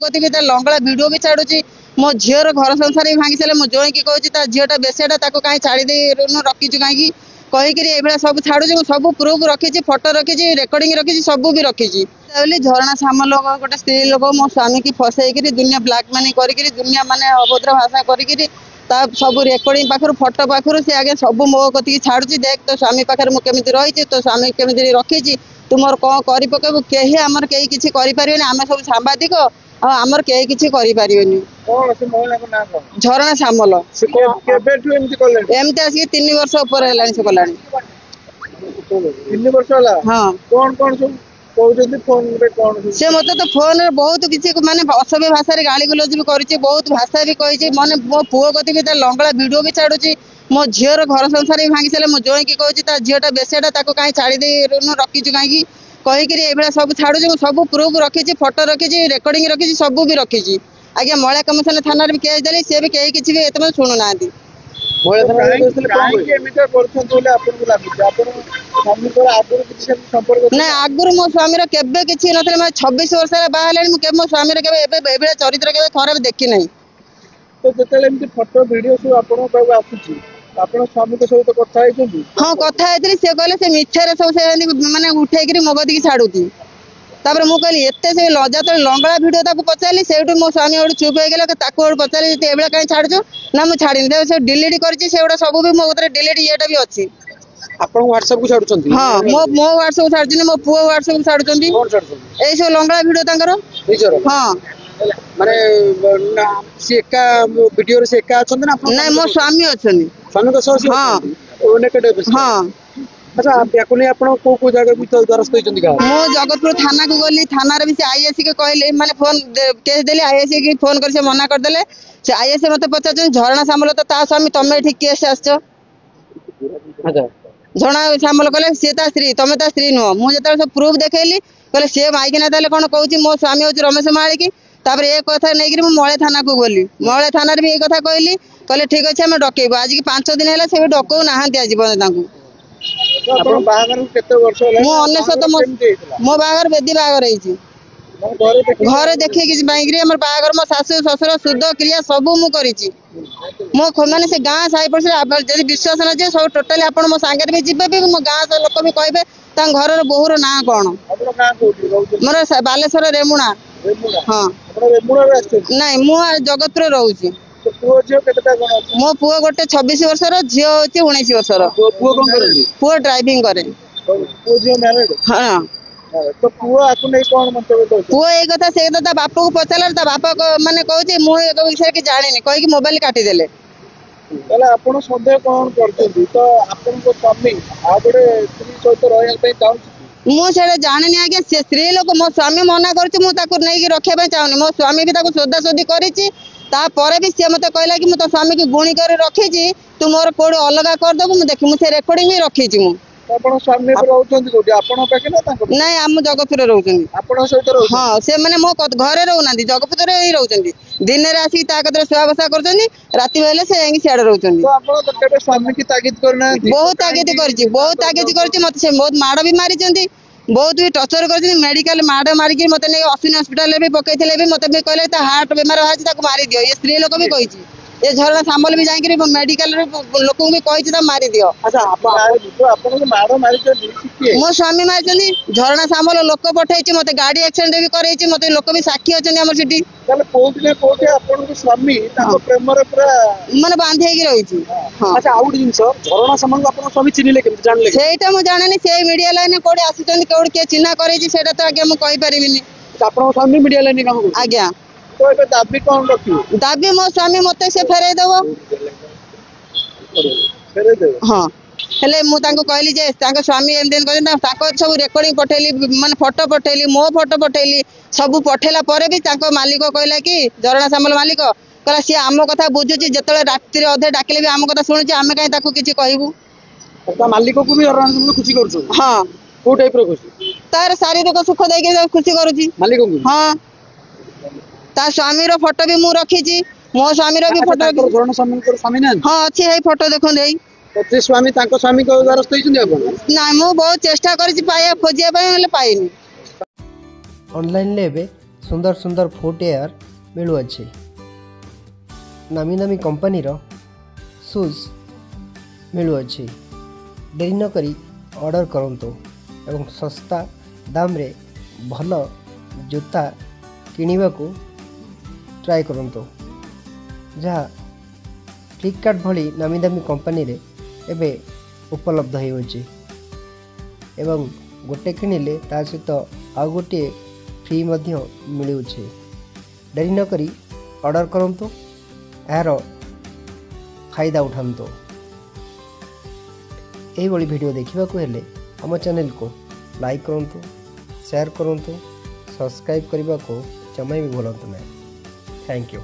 गति भी लंगड़ा वीडियो भी छाड़ुची मो झीर घर संसार भी भांगी सारे मो जोई की कहूँ झीटा बेसेटा कहीं छाड़ी रखी कहीं कहीकि सब छाड़ू सब प्रूफ रखी फोटो रखी रेकर्डिंग रखी सब भी रखी झरणा सामल गोटे स्त्री लोक मो स्वामी की फसैक दुनिया ब्लाक मनी कर दुनिया माने अभद्र भाषा कर सब रेकर्डिंग पाखर फोटो पाखर से आगे सब मो कति छाड़ू देख तो स्वामी पाखे मुझे रही तो स्वामी केमी रखी तु मोर कौन कर पकेबू कहीं आमर कहीं किसी करें आम सब सांबादिक आमर कहीं किसी करें झरणा सामल एमती आसिक 3 वर्ष ऊपर है से कला 3 वर्ष हाँ से मत तो फोन बहुत किसी माने असभ्य भाषा गाली गुलज भी कर बहुत भाषा भी कही माने मो पुओ कति भी लंगड़ा वीडियो भी छाड़ुची मो झीर घर संसार भी भांगी सारे मो जोई की कहूँ झीटा बेसेटा कहीं छाड़ी रखी कहीं कहीकि सब छाड़ू सब प्रूफ रखी फोटो रखी रेकर्डिंग रखी सब भी रखी आज्ञा महिला कमिशन थाना भी केस देली सी भी कहीं किसी भी एत शुणु ना ना आगुरी मो स्वामी केबे किसी ना 26 वर्ष बाहर मो स्वामी चरित्र के खराब देखी ना तो जो फोटो वीडियो सब आसूची स्वामी के सहित कथा हाँ कथा सी कहले से मिथ्यार सब माने उठे मगदी छाड़ुती तापर मु कहली एते से लज्जा तो लंगड़ा वीडियो ताको पचाली सेठू मो स्वामी ओड चुप हो गेला ताको ओड पचाली एबेला कहीं छाड़जो ना मु छाड़िनी से डिलीट करछि सेउडा सब भी मो उतरे डिलीट येटा भी अछि आपन WhatsApp को छाडुचंती हां मो WhatsApp छाडछिनी मो पुओ WhatsApp छाडुचंती कोन छाडछंती एई सब लंगड़ा वीडियो तांकर निजर हां माने से एका वीडियो रे से एका अछन ना नहीं मो स्वामी अछनी स्वामी को सो हां ओने केटे हां अच्छा याकुने आपण को जगह भी तो द्वारस्थ होइचंदी का मो जगतपुर थाना को गली थाना रे भी से आईएससी के कहले माने फोन केस देले आईएससी के फोन कर से मना कर देले से आईएससी मते पचाछ झरणा सामल तो ता स्वामी तमे ठीक केस आछो अच्छा झरणा सामल कहले से ता स्त्री तमे ता स्त्री नो मु जत सब प्रूफ देखेली कहले से माइक ना देले कोन कहूची मो स्वामी होची रमेश माळी तापर ए कथा नै कि मळे थाना को गली मळे थाना रे भी ए कथा कहली कहले ठीक अछि हम डकेबो आज की 5 दिन हैला से डकौ नाहंती आज बन तांकू आपण बाहागर केते वर्ष होला मो 19 मो बाहागर बेदी बाहागर रही घर देखे कि बाइकरे हमर बाहागर मो सासु ससुर शुद्ध क्रिया सब मु करिछि मो माने से गां साई पर जदि विश्वास न जे सब टोटली आपण मो संगे भी जिबे भी मो गां से लोक भी कहबे ता घर रो बहुर ना कोन आपण गां कोठी रहउ मोर बालेश्वर रेमुणा हां आपण रेमुणा रे आछे नहीं मु जगतपुर रहउछि पुओ झियो केतेटा कोन अछि मो पुओ गोटे 26 वर्षर झियो होछि 19 वर्षर पुओ कोन करली पुओ ड्राइविंग करे पुओ झियो मैरिड हां तो पुओ आकु नै कोन मंतव्य दो पुओ ए कथा से तो बापा को पचाला ता बापा को माने कहउछि मु ए विषय के जानिनी कहि कि मोबाइल काटी देले तले आपण संदेह कोन करछथि तो आपण को स्वामी आबडे स्त्री सहित रहया पई चाहू मु से जानिनी आगे से स्त्री लोक मो स्वामी मना करछि मु ताको नै कि रखे पई चाहूनी मो स्वामी भी ताको सोदा सोदी करिछि तापर भी सी मत कहला कि मु तो स्वामी की गुणी कर रखी तू मोर कोड अलग कर दबु मु देखि मु से रेकॉर्डिंग भी रखी मु आपण स्वामी पर रहउचंती कोठी आपण पाके ना ताको नहीं हम जगतपुर रहउचंती आपण सहित रहउ हां से माने मो घरे रहउनांती जगतपुर रे ही रहउचंती दिन रे आसी ता कतरे सुवा बसा करचंती राती बेले से एंगी सियाड रहउचंती तो आपण तो केबे स्वामी की ताकीद करना बहुत ताकीद करछि मत से बहुत माड़ भी मारिचंती बहुत भी टर्चर कर मेडिकल माड़ मारिकी मत नहीं अश्विनी हॉस्पिटल भी पकईले भी मत भी कहले हार्ट बेमार बाहर मारी दियो ये स्त्री लोक भी कही ये झरणा सामल भी जाकि मेडिकल लोक भी कही मारी दियो अच्छा आपण माड़ मारी मो स्वामी मारी झरणा सामल लोक पठे मत गाड़ी एक्सीडेंट भी कर मत लोक भी साक्षी अच्छा आम सी स्वामी प्रेम माने बांधे रही अच्छा आउ जिनस झरणा सामल आपण स्वामी चिन्हले केमति जानले सेटा मु जानेनी से मीडिया लाइन कोडे आसीचंदी कोड के चिन्हा करेछि सेटा तो आगे मु कहि परिबिनी आपण स्वामी मीडिया लाइन काम कर आज्ञा तो ए दाबी कोन रखियो दाबी मो स्वामी मते से फेरै देबो हां हेले मु तांको कहली जे तांको स्वामी एम दिन कहन ताको सब रेकॉर्डिंग पठेली माने फोटो पठेली मो फोटो पठेली सब पठेला परे भी तांको मालिक कहला कि झरणा सामल मालिक कहला सी आम कथा बुझुची जतले रात्रि अधे डाकिले भी आम कथा सुनुची आमे काई ताको किछि कहबू ता मालिक को भी झरणा सामल खुशी करछु हां को टाइप रो खुशी तार शारीरिक सुख दे के खुशी करूची मालिक को हां ता स्वामी रो फोटो भी मु रखी छी मो स्वामी रो भी फोटो झरणा सामल को स्वामी ना हां अछि हे फोटो देखो देई तो स्वामी तांको स्वामी को द्वारस्थ होइछन आपण ना मु बहुत चेष्टा करछि पाया खोजिया पय हले पाइनी ऑनलाइन ले बे सुंदर सुंदर फुटवेयर मिलुअछि। नामी नामी कंपनीर शूज मिलुअछि। देरी न करी ऑर्डर करंतु एवं सस्ता दाम रे भल जूता किनिबा को ट्राई करंतु, जहाँ फ्लिपकार्ट भली नामी दामी कंपनी रे एबे उपलब्ध होइछि एवं गोटे किनिले ता सहित आउ गोटे फ्री मध्य मिलुछि। देरी न करी ऑर्डर करंतु, यार फायदा उठांतु। यही भली वीडियो देखा हेले आम चैनल को लाइक करंतु, शेयर करंतु, सब्सक्राइब करने को जमा भी भूलु ना। Thank you.